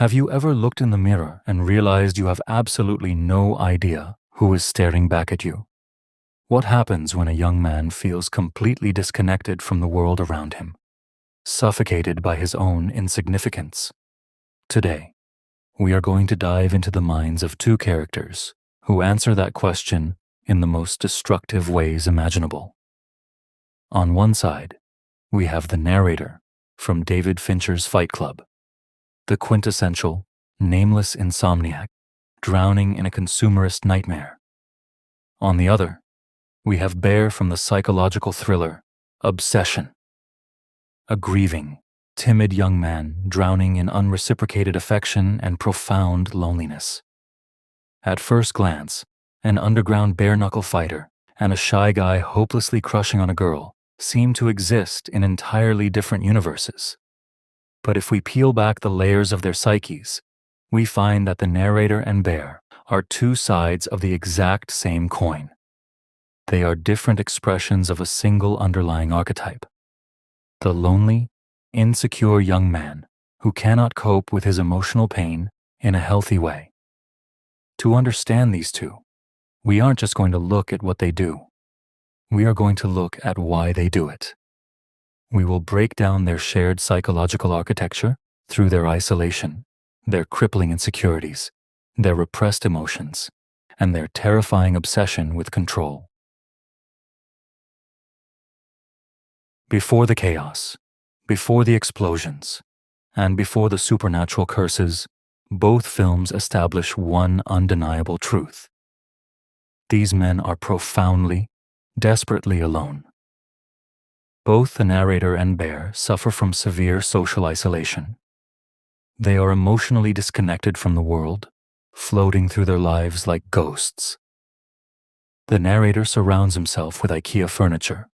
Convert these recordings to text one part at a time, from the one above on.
Have you ever looked in the mirror and realized you have absolutely no idea who is staring back at you? What happens when a young man feels completely disconnected from the world around him, suffocated by his own insignificance? Today, we are going to dive into the minds of two characters who answer that question in the most destructive ways imaginable. On one side, we have the narrator from David Fincher's Fight Club, the quintessential, nameless insomniac drowning in a consumerist nightmare. On the other, we have Bear from the psychological thriller Obsession, a grieving, timid young man drowning in unreciprocated affection and profound loneliness. At first glance, an underground bare-knuckle fighter and a shy guy hopelessly crushing on a girl seem to exist in entirely different universes. But if we peel back the layers of their psyches, we find that the narrator and Bear are two sides of the exact same coin. They are different expressions of a single underlying archetype: the lonely, insecure young man who cannot cope with his emotional pain in a healthy way. To understand these two, we aren't just going to look at what they do. We are going to look at why they do it. We will break down their shared psychological architecture through their isolation, their crippling insecurities, their repressed emotions, and their terrifying obsession with control. Before the chaos, before the explosions, and before the supernatural curses, both films establish one undeniable truth. These men are profoundly, desperately alone. Both the narrator and Bear suffer from severe social isolation. They are emotionally disconnected from the world, floating through their lives like ghosts. The narrator surrounds himself with IKEA furniture,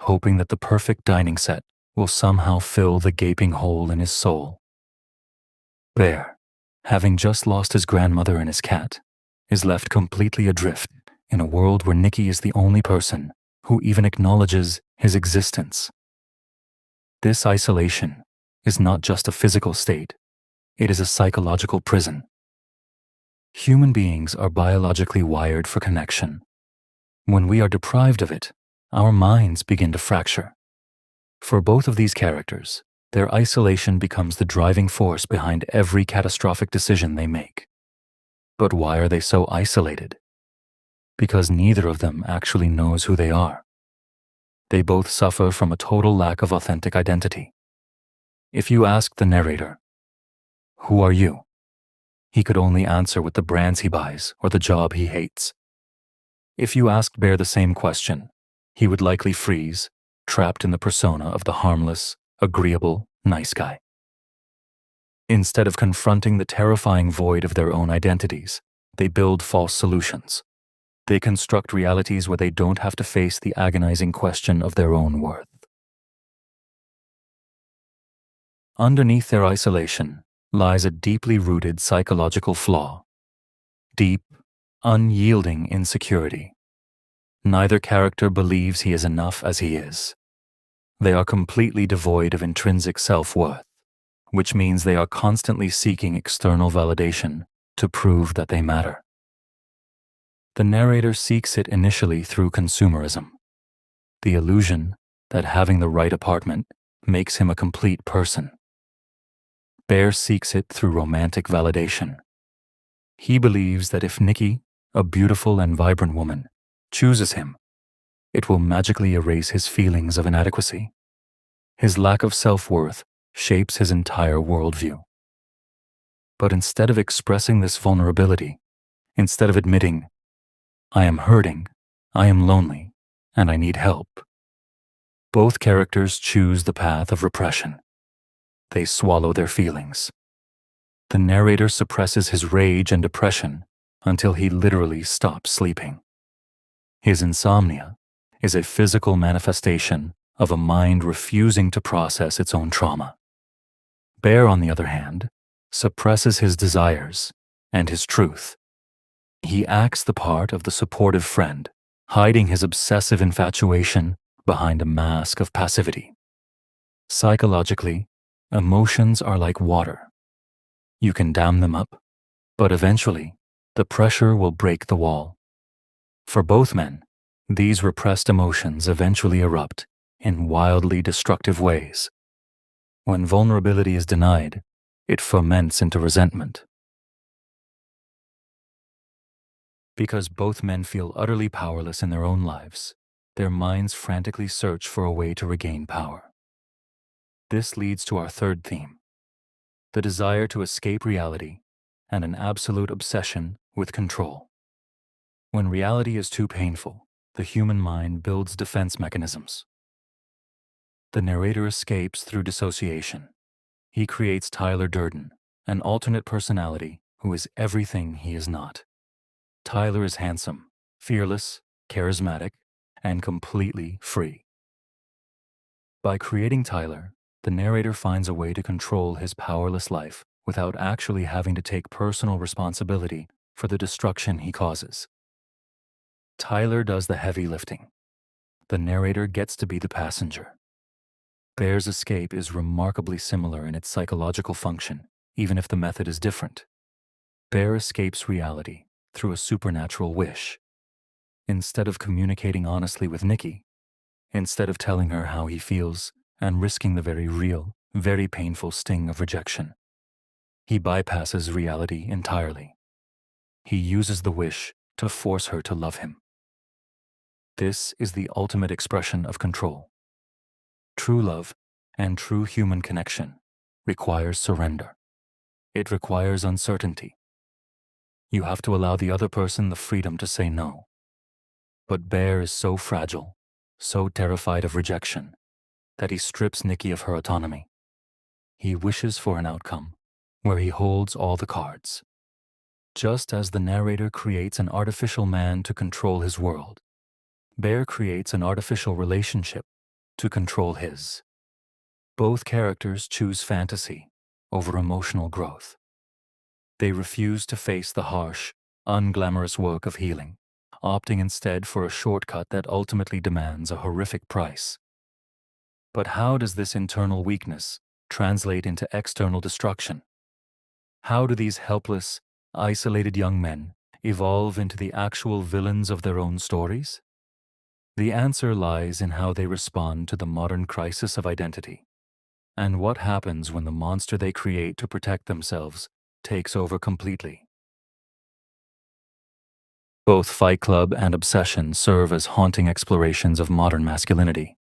hoping that the perfect dining set will somehow fill the gaping hole in his soul. Bear, having just lost his grandmother and his cat, is left completely adrift in a world where Nikki is the only person who even acknowledges his existence. This isolation is not just a physical state, it is a psychological prison. Human beings are biologically wired for connection. When we are deprived of it, our minds begin to fracture. For both of these characters, their isolation becomes the driving force behind every catastrophic decision they make. But why are they so isolated? Because neither of them actually knows who they are. They both suffer from a total lack of authentic identity. If you ask the narrator, "Who are you?" he could only answer with the brands he buys or the job he hates. If you asked Bear the same question, he would likely freeze, trapped in the persona of the harmless, agreeable, nice guy. Instead of confronting the terrifying void of their own identities, they build false solutions. They construct realities where they don't have to face the agonizing question of their own worth. Underneath their isolation lies a deeply rooted psychological flaw: deep, unyielding insecurity. Neither character believes he is enough as he is. They are completely devoid of intrinsic self-worth, which means they are constantly seeking external validation to prove that they matter. The narrator seeks it initially through consumerism, the illusion that having the right apartment makes him a complete person. Bear seeks it through romantic validation. He believes that if Nikki, a beautiful and vibrant woman, chooses him, it will magically erase his feelings of inadequacy. His lack of self-worth shapes his entire worldview. But instead of expressing this vulnerability, instead of admitting, "I am hurting, I am lonely, and I need help," both characters choose the path of repression. They swallow their feelings. The narrator suppresses his rage and depression until he literally stops sleeping. His insomnia is a physical manifestation of a mind refusing to process its own trauma. Bear, on the other hand, suppresses his desires and his truth. He acts the part of the supportive friend, hiding his obsessive infatuation behind a mask of passivity. Psychologically, emotions are like water. You can dam them up, but eventually, the pressure will break the wall. For both men, these repressed emotions eventually erupt in wildly destructive ways. When vulnerability is denied, it ferments into resentment. Because both men feel utterly powerless in their own lives, their minds frantically search for a way to regain power. This leads to our third theme, the desire to escape reality and an absolute obsession with control. When reality is too painful, the human mind builds defense mechanisms. The narrator escapes through dissociation. He creates Tyler Durden, an alternate personality who is everything he is not. Tyler is handsome, fearless, charismatic, and completely free. By creating Tyler, the narrator finds a way to control his powerless life without actually having to take personal responsibility for the destruction he causes. Tyler does the heavy lifting. The narrator gets to be the passenger. Bear's escape is remarkably similar in its psychological function, even if the method is different. Bear escapes reality through a supernatural wish. Instead of communicating honestly with Nikki, instead of telling her how he feels and risking the very real, very painful sting of rejection, he bypasses reality entirely. He uses the wish to force her to love him. This is the ultimate expression of control. True love and true human connection requires surrender. It requires uncertainty. You have to allow the other person the freedom to say no. But Bear is so fragile, so terrified of rejection, that he strips Nikki of her autonomy. He wishes for an outcome where he holds all the cards. Just as the narrator creates an artificial man to control his world, Bear creates an artificial relationship to control his. Both characters choose fantasy over emotional growth. They refuse to face the harsh, unglamorous work of healing, opting instead for a shortcut that ultimately demands a horrific price. But how does this internal weakness translate into external destruction? How do these helpless, isolated young men evolve into the actual villains of their own stories? The answer lies in how they respond to the modern crisis of identity, and what happens when the monster they create to protect themselves takes over completely. Both Fight Club and Obsession serve as haunting explorations of modern masculinity,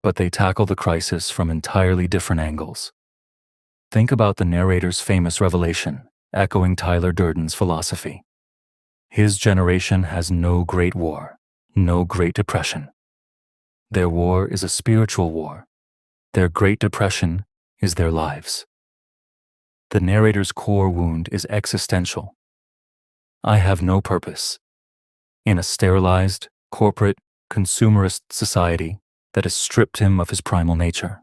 but they tackle the crisis from entirely different angles. Think about the narrator's famous revelation, echoing Tyler Durden's philosophy. His generation has no great war, no Great Depression. Their war is a spiritual war. Their Great Depression is their lives. The narrator's core wound is existential. I have no purpose. In a sterilized, corporate, consumerist society that has stripped him of his primal nature,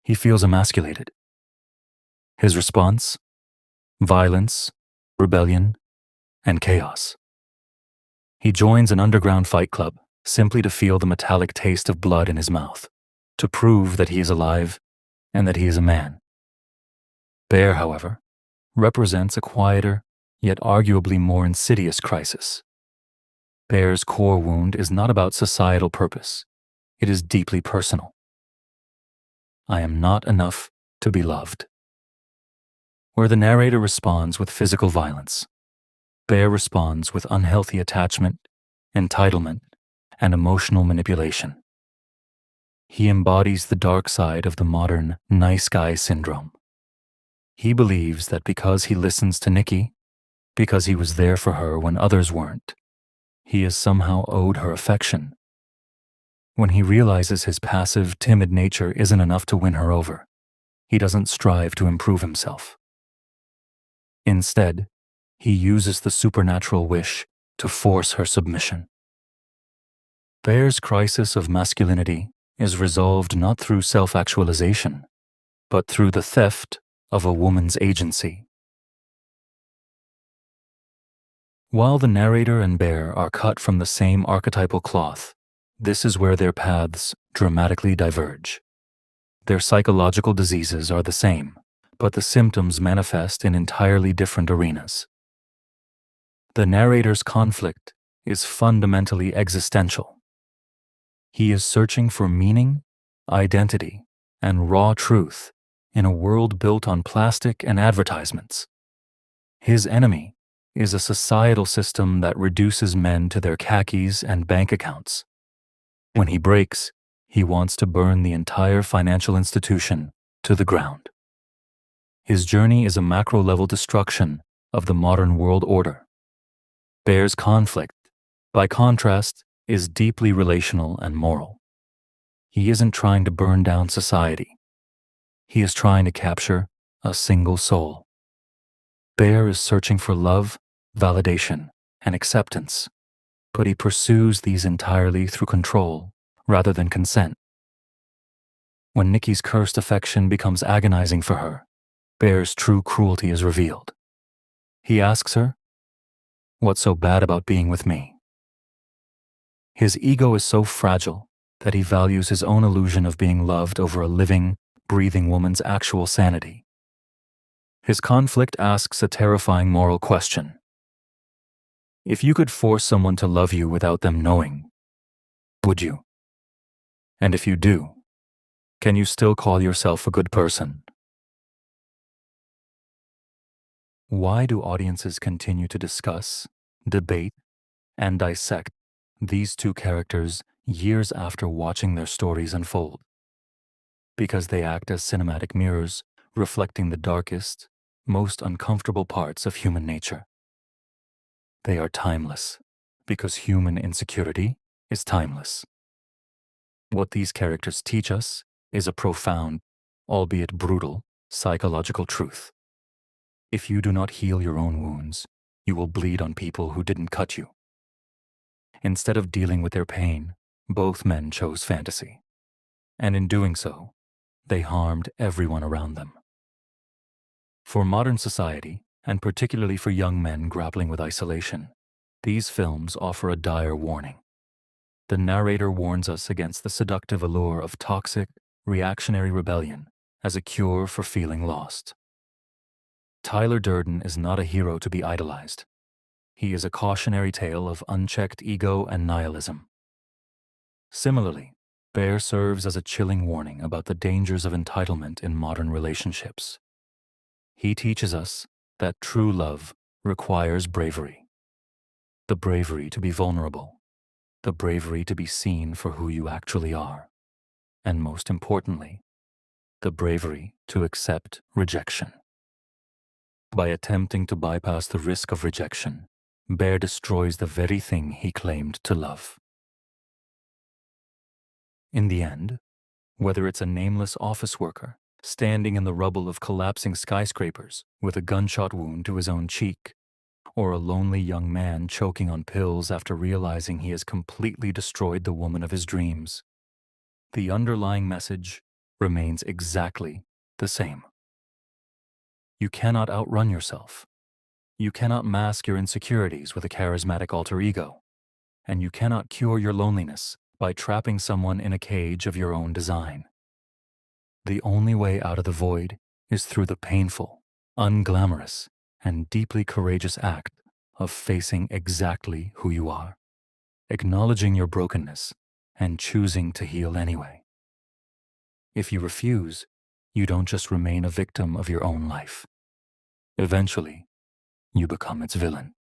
he feels emasculated. His response? Violence, rebellion, and chaos. He joins an underground fight club simply to feel the metallic taste of blood in his mouth, to prove that he is alive and that he is a man. Bear, however, represents a quieter, yet arguably more insidious crisis. Bear's core wound is not about societal purpose. It is deeply personal. I am not enough to be loved. Where the narrator responds with physical violence, Bear responds with unhealthy attachment, entitlement, and emotional manipulation. He embodies the dark side of the modern nice guy syndrome. He believes that because he listens to Nikki, because he was there for her when others weren't, he is somehow owed her affection. When he realizes his passive, timid nature isn't enough to win her over, he doesn't strive to improve himself. Instead, he uses the supernatural wish to force her submission. Bear's crisis of masculinity is resolved not through self-actualization, but through the theft of a woman's agency. While the narrator and Bear are cut from the same archetypal cloth, this is where their paths dramatically diverge. Their psychological diseases are the same, but the symptoms manifest in entirely different arenas. The narrator's conflict is fundamentally existential. He is searching for meaning, identity, and raw truth in a world built on plastic and advertisements. His enemy is a societal system that reduces men to their khakis and bank accounts. When he breaks, he wants to burn the entire financial institution to the ground. His journey is a macro-level destruction of the modern world order. Bear's conflict, by contrast, is deeply relational and moral. He isn't trying to burn down society. He is trying to capture a single soul. Bear is searching for love, validation, and acceptance, but he pursues these entirely through control rather than consent. When Nikki's cursed affection becomes agonizing for her, Bear's true cruelty is revealed. He asks her, "What's so bad about being with me?" His ego is so fragile that he values his own illusion of being loved over a living, breathing woman's actual sanity. His conflict asks a terrifying moral question. If you could force someone to love you without them knowing, would you? And if you do, can you still call yourself a good person? Why do audiences continue to discuss, debate, and dissect these two characters years after watching their stories unfold? Because they act as cinematic mirrors, reflecting the darkest, most uncomfortable parts of human nature. They are timeless, because human insecurity is timeless. What these characters teach us is a profound, albeit brutal, psychological truth. If you do not heal your own wounds, you will bleed on people who didn't cut you. Instead of dealing with their pain, both men chose fantasy. And in doing so, they harmed everyone around them. For modern society, and particularly for young men grappling with isolation, these films offer a dire warning. The narrator warns us against the seductive allure of toxic, reactionary rebellion as a cure for feeling lost. Tyler Durden is not a hero to be idolized. He is a cautionary tale of unchecked ego and nihilism. Similarly, Bear serves as a chilling warning about the dangers of entitlement in modern relationships. He teaches us that true love requires bravery. The bravery to be vulnerable. The bravery to be seen for who you actually are. And most importantly, the bravery to accept rejection. By attempting to bypass the risk of rejection, Bear destroys the very thing he claimed to love. In the end, whether it's a nameless office worker standing in the rubble of collapsing skyscrapers with a gunshot wound to his own cheek, or a lonely young man choking on pills after realizing he has completely destroyed the woman of his dreams, the underlying message remains exactly the same. You cannot outrun yourself. You cannot mask your insecurities with a charismatic alter ego. And you cannot cure your loneliness by trapping someone in a cage of your own design. The only way out of the void is through the painful, unglamorous, and deeply courageous act of facing exactly who you are, acknowledging your brokenness, and choosing to heal anyway. If you refuse, you don't just remain a victim of your own life. Eventually, you become its villain.